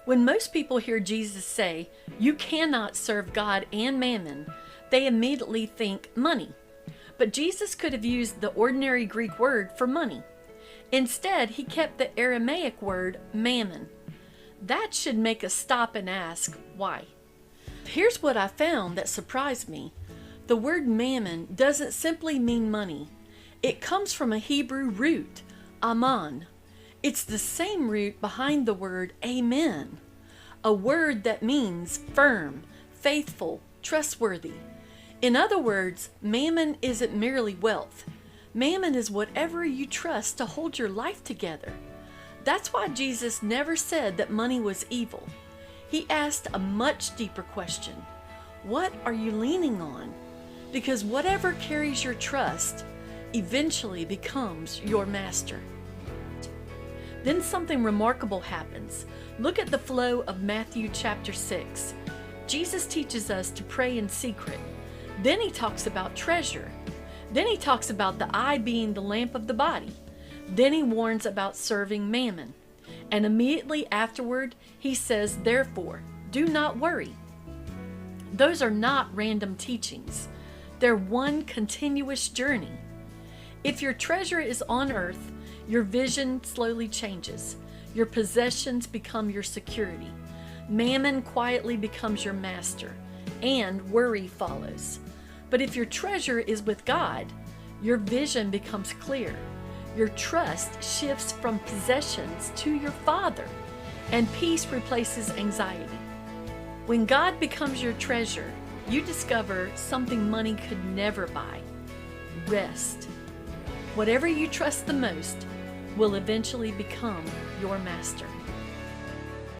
When most people hear Jesus say, "You cannot serve God and mammon," they immediately think money. But Jesus could have used the ordinary Greek word for money. Instead, he kept the Aramaic word mammon. That should make us stop and ask, why? Here's what I found that surprised me. The word mammon doesn't simply mean money. It comes from a Hebrew root, aman. It's the same root behind the word amen, a word that means firm, faithful, trustworthy. In other words, mammon isn't merely wealth. Mammon is whatever you trust to hold your life together. That's why Jesus never said that money was evil. He asked a much deeper question. What are you leaning on? Because whatever carries your trust eventually becomes your master. Then something remarkable happens. Look at the flow of Matthew chapter 6. Jesus teaches us to pray in secret. Then he talks about treasure. Then he talks about the eye being the lamp of the body. Then he warns about serving mammon. And immediately afterward, he says, therefore, do not worry. Those are not random teachings. They're one continuous journey. If your treasure is on earth, your vision slowly changes. Your possessions become your security. Mammon quietly becomes your master, and worry follows. But if your treasure is with God, your vision becomes clear. Your trust shifts from possessions to your Father, and peace replaces anxiety. When God becomes your treasure, you discover something money could never buy: rest. Whatever you trust the most will eventually become your master.